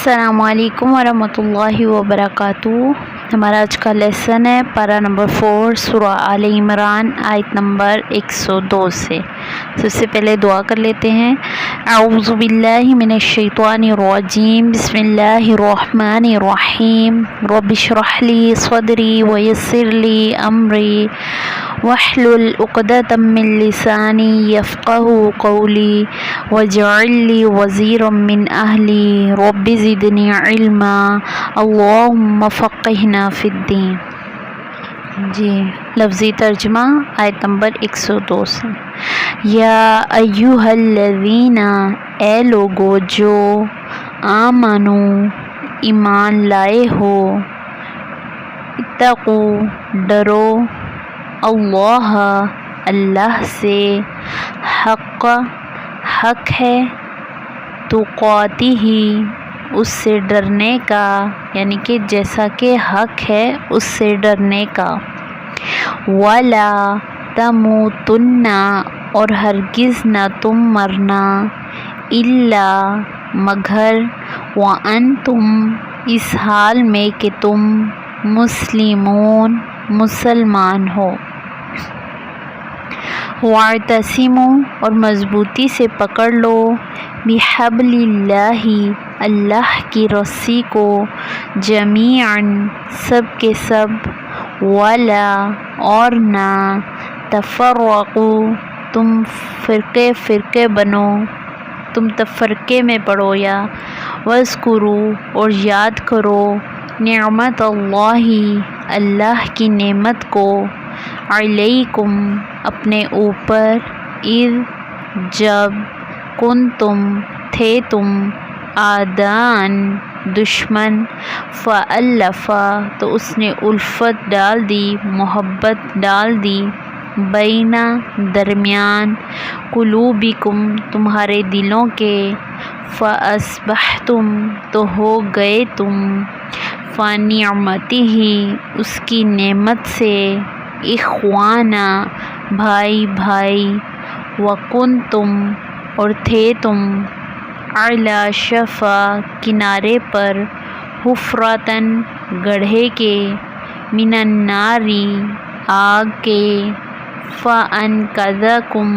السلام علیکم ورحمۃ اللہ وبرکاتہ۔ ہمارا آج کا لیسن ہے پارہ نمبر 4 سورہ آل عمران آیت نمبر 102 سے۔ سب سے پہلے دعا کر لیتے ہیں۔ اعوذ باللہ من الشیطان الرجیم، بسم اللہ الرحمن الرحیم۔ رب اشرح لی صدری ویسر لی امری واحلل عقدۃ من لسانی یفقہوا قولی واجعل لی وزیرا من اہلی رب زدنی علما اللہم فقہنا فی الدین۔ لفظی ترجمہ آیت نمبر 102 سے۔ یا ایہا الذین، اے لوگو جو آمنو ایمان لائے ہو، اتقو ڈرو، اللہ اللہ سے، حق ہے، تقاتہ اس سے ڈرنے کا، یعنی کہ جیسا کہ حق ہے اس سے ڈرنے کا، ولا تموتن اور ہرگز نہ تم مرنا، الا مگر، وانتم اس حال میں کہ تم مسلمون مسلمان ہو، واعتصموا اور مضبوطی سے پکڑ لو، بحبل اللہ اللہ کی رسی کو، جمیعاً سب کے سب، ولا اور نہ، تفرقوا تم فرقے بنو، تم تفرقے میں پڑو، یا واذکروا اور یاد کرو، نعمت اللہ اللہ کی نعمت کو، علیکم اپنے اوپر، اذ جب، کنتم تھے تم، اعداءً دشمن، فألف تو اس نے الفت ڈال دی، محبت ڈال دی، بین درمیان، قلوبکم تمہارے دلوں کے، فاصبحتم تو ہو گئے تم، فنعمتہ اس کی نعمت سے، اخوانا بھائی، وکنتم اور تھے تم، علی شفا کنارے پر، حفرۃً گڑھے کے، من النار آگ کے، فانقذکم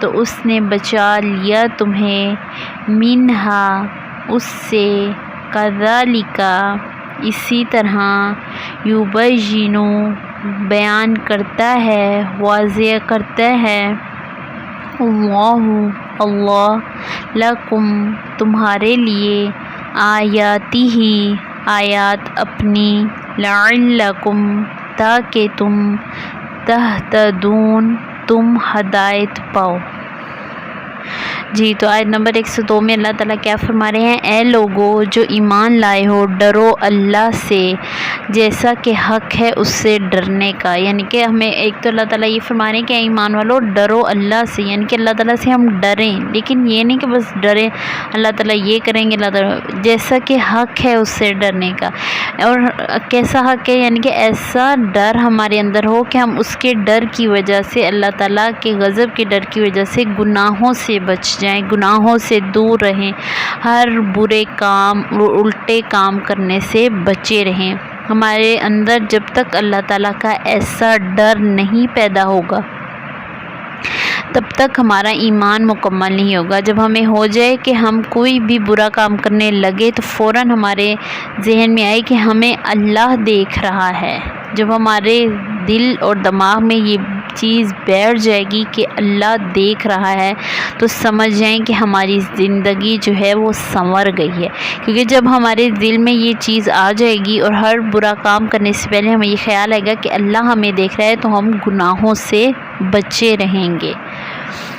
تو اس نے بچا لیا تمہیں، منہا اس سے، کذالک اسی طرح، یبین بیان کرتا ہے، واضح کرتا ہے، اللہ لکم تمہارے لیے، آیاتہ آیات اپنی، لعلکم تاکہ تم، تہتدون تم ہدایت پاؤ۔ تو آیت نمبر 102 میں اللہ تعالیٰ کیا فرما رہے ہیں؟ اے لوگو جو ایمان لائے ہو، ڈرو اللہ سے جیسا کہ حق ہے اس سے ڈرنے کا، یعنی کہ ہمیں ایک تو اللہ تعالیٰ یہ فرما رہے ہیں کہ اے ایمان والو ڈرو اللہ سے، یعنی کہ اللہ تعالیٰ سے ہم ڈریں، لیکن یہ نہیں کہ بس ڈریں اللہ تعالیٰ یہ کریں گے، اللہ تعالیٰ جیسا کہ حق ہے اس سے ڈرنے کا۔ اور کیسا حق ہے؟ یعنی کہ ایسا ڈر ہمارے اندر ہو کہ ہم اس کے ڈر کی وجہ سے، اللہ تعالیٰ کے غضب کے ڈر کی وجہ سے گناہوں سے بچ جائیں، گناہوں سے دور رہیں، ہر برے کام الٹے کام کرنے سے بچے رہیں۔ ہمارے اندر جب تک اللہ تعالیٰ کا ایسا ڈر نہیں پیدا ہوگا تب تک ہمارا ایمان مکمل نہیں ہوگا۔ جب ہمیں ہو جائے کہ ہم کوئی بھی برا کام کرنے لگے تو فوراً ہمارے ذہن میں آئے کہ ہمیں اللہ دیکھ رہا ہے، جب ہمارے دل اور دماغ میں یہ چیز بیٹھ جائے گی کہ اللہ دیکھ رہا ہے تو سمجھ جائیں کہ ہماری زندگی جو ہے وہ سنور گئی ہے، کیونکہ جب ہمارے دل میں یہ چیز آ جائے گی اور ہر برا کام کرنے سے پہلے ہمیں یہ خیال آئے گا کہ اللہ ہمیں دیکھ رہا ہے تو ہم گناہوں سے بچے رہیں گے۔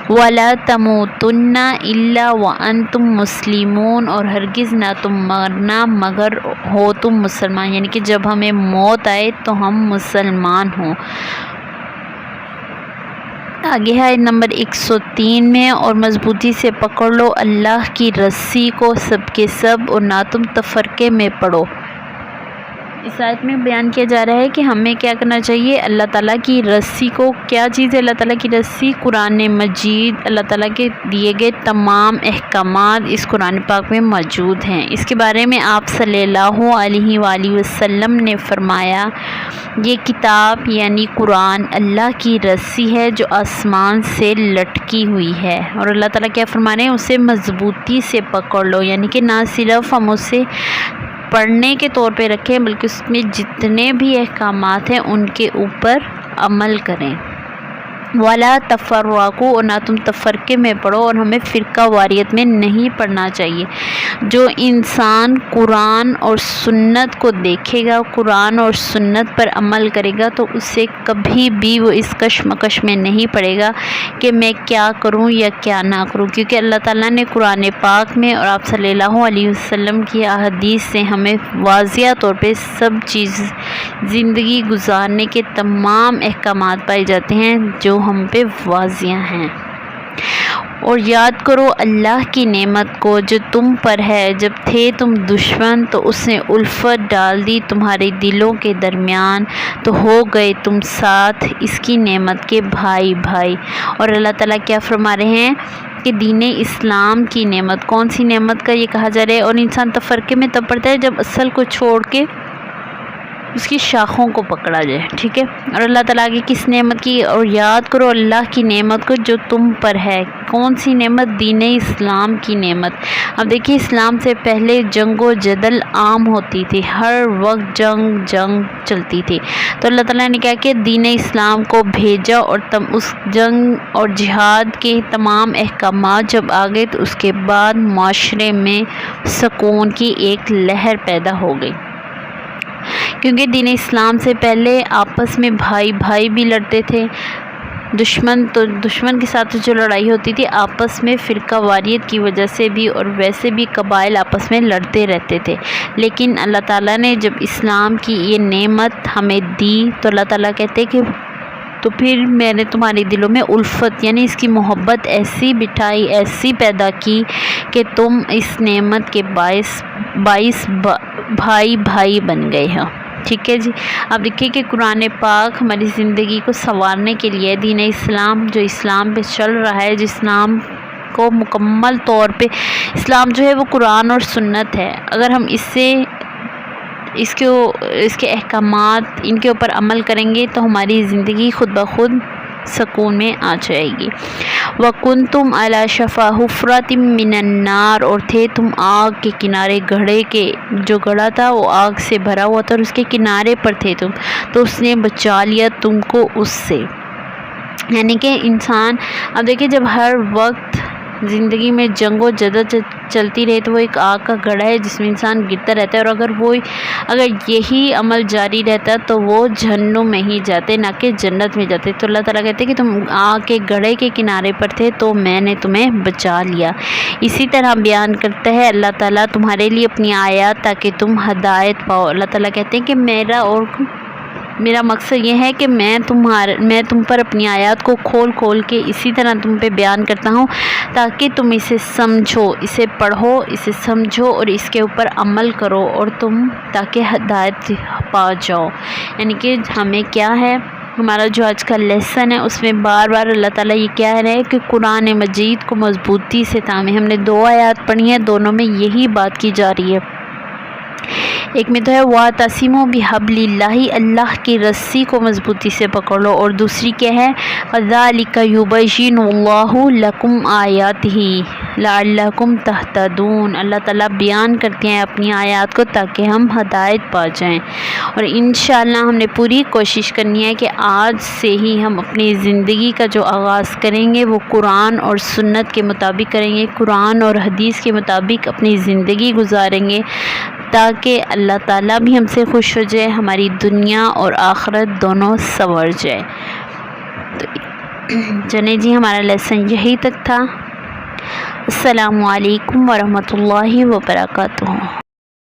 وَلَا تَمُوتُنَّ إِلَّا وَأَنْتُمْ مُسْلِمُونَ اور ہرگز نہ تم مرنا مگر ہو تم مسلمان، یعنی کہ جب ہمیں موت آئے تو ہم مسلمان ہوں۔ آگے ہے نمبر 103 میں، اور مضبوطی سے پکڑ لو اللہ کی رسی کو، سب کے سب، اور نہ تم تفرقے میں پڑو۔ اس آیت میں بیان کیا جا رہا ہے کہ ہمیں کیا کرنا چاہیے. اللہ تعالیٰ کی رسی کو، کیا چیز ہے اللہ تعالیٰ کی رسی؟ قرآن مجید. اللہ تعالیٰ کے دیے گئے تمام احکامات اس قرآن پاک میں موجود ہیں. اس کے بارے میں آپ صلی اللہ علیہ وآلہ وسلم نے فرمایا، یہ کتاب یعنی قرآن اللہ کی رسی ہے جو آسمان سے لٹکی ہوئی ہے. اور اللہ تعالیٰ کیا فرما رہے ہیں؟ اسے مضبوطی سے پکڑ لو، یعنی کہ نہ صرف ہم اسے پڑھنے کے طور پہ رکھیں بلکہ اس میں جتنے بھی احکامات ہیں ان کے اوپر عمل کریں. وَلَا تَفَرَّقُوا، اور نہ تم تفرقے میں پڑھو، اور ہمیں فرقہ واریت میں نہیں پڑھنا چاہیے. جو انسان قرآن اور سنت کو دیکھے گا، قرآن اور سنت پر عمل کرے گا، تو اسے کبھی بھی وہ اس کشمکش میں نہیں پڑے گا کہ میں کیا کروں یا کیا نہ کروں، کیونکہ اللہ تعالیٰ نے قرآن پاک میں اور آپ صلی اللہ علیہ وسلم کی احادیث سے ہمیں واضح طور پہ سب چیز زندگی گزارنے کے تمام احکامات پائے جاتے ہیں جو ہم پہ واضح ہیں. اور یاد کرو اللہ کی نعمت کو جو تم پر ہے. جب تھے تم دشمن تو اس نے الفت ڈال دی تمہارے دلوں کے درمیان، تو ہو گئے تم ساتھ اس کی نعمت کے بھائی بھائی. اور اللہ تعالیٰ کیا فرما رہے ہیں کہ دین اسلام کی نعمت، کون سی نعمت کا یہ کہا جا رہا ہے؟ اور انسان تفرقے میں تب پڑتا ہے جب اصل کو چھوڑ کے اس کی شاخوں کو پکڑا جائے. ٹھیک ہے. اور اللہ تعالیٰ کی کس نعمت کی؟ اور یاد کرو اللہ کی نعمت کو جو تم پر ہے. کون سی نعمت؟ دین اسلام کی نعمت. اب دیکھیے اسلام سے پہلے جنگ و جدل عام ہوتی تھی، ہر وقت جنگ چلتی تھی. تو اللہ تعالیٰ نے کیا کہ دین اسلام کو بھیجا، اور اس جنگ اور جہاد کے تمام احکامات جب آ گئے تو اس کے بعد معاشرے میں سکون کی ایک لہر پیدا ہو گئی. کیونکہ دین اسلام سے پہلے آپس میں بھائی بھی لڑتے تھے. دشمن کے ساتھ جو لڑائی ہوتی تھی آپس میں فرقہ واریت کی وجہ سے بھی، اور ویسے بھی قبائل آپس میں لڑتے رہتے تھے. لیکن اللہ تعالیٰ نے جب اسلام کی یہ نعمت ہمیں دی تو اللہ تعالیٰ کہتے کہ تو پھر میں نے تمہارے دلوں میں الفت یعنی اس کی محبت ایسی بٹھائی، ایسی پیدا کی کہ تم اس نعمت کے باعث بھائی بن گئے ہو. ٹھیک ہے جی. اب دیکھیے کہ قرآن پاک ہماری زندگی کو سنوارنے کے لیے دین اسلام جو اسلام پہ چل رہا ہے، جس نام کو مکمل طور پہ اسلام جو ہے وہ قرآن اور سنت ہے. اگر ہم اس کے احکامات ان کے اوپر عمل کریں گے تو ہماری زندگی خود بخود سکون میں آ جائے گی. وَكُنْتُمْ عَلَى شَفَا حُفْرَةٍ مِّنَ النَّارِ، اور تھے تم آگ کے کنارے. گڑھے کے جو گڑھا تھا وہ آگ سے بھرا ہوا تھا اور اس کے کنارے پر تھے تم، تو اس نے بچا لیا تم کو اس سے. یعنی کہ انسان اب دیکھیں جب ہر وقت زندگی میں جنگ و جدل چلتی رہے تو وہ ایک آگ کا گڑھا ہے جس میں انسان گرتا رہتا ہے. اور اگر یہی عمل جاری رہتا تو وہ جہنم میں ہی جاتے، نہ کہ جنت میں جاتے. تو اللہ تعالیٰ کہتے ہیں کہ تم آگ کے گڑھے کے کنارے پر تھے تو میں نے تمہیں بچا لیا. اسی طرح بیان کرتا ہے اللہ تعالیٰ تمہارے لیے اپنی آیات تاکہ تم ہدایت پاؤ. اللہ تعالیٰ کہتے ہیں کہ میرا مقصد یہ ہے کہ میں تم پر اپنی آیات کو کھول کے اسی طرح تم پہ بیان کرتا ہوں تاکہ تم اسے سمجھو، اسے پڑھو، اسے سمجھو اور اس کے اوپر عمل کرو، اور تم تاکہ ہدایت پا جاؤ. یعنی کہ ہمیں کیا ہے، ہمارا جو آج کا لیسن ہے اس میں بار بار اللہ تعالیٰ یہ کہہ رہے ہیں کہ قرآن مجید کو مضبوطی سے تھامیں. ہم نے 2 آیات پڑھی ہیں، دونوں میں یہی بات کی جا رہی ہے. ایک میں تو ہے وَاعْتَصِمُوا بِحَبْلِ اللَّهِ، اللہ کی رسی کو مضبوطی سے پکڑ لو، اور دوسری کیا ہے كَذَلِكَ يُبَيِّنُ اللَّهُ لَكُمْ آيَاتِهِ لَعَلَّكُمْ تَهْتَدُونَ. اللہ تعالیٰ بیان کرتے ہیں اپنی آیات کو تاکہ ہم ہدایت پا جائیں. اور انشاءاللہ ہم نے پوری کوشش کرنی ہے کہ آج سے ہی ہم اپنی زندگی کا جو آغاز کریں گے وہ قرآن اور سنت کے مطابق کریں گے، قرآن اور حدیث کے مطابق اپنی زندگی گزاریں گے تاکہ اللہ تعالیٰ بھی ہم سے خوش ہو جائے، ہماری دنیا اور آخرت دونوں سنور جائے. تو چلیں جی، ہمارا لیسن یہی تک تھا. السلام علیکم ورحمۃ اللہ وبرکاتہ.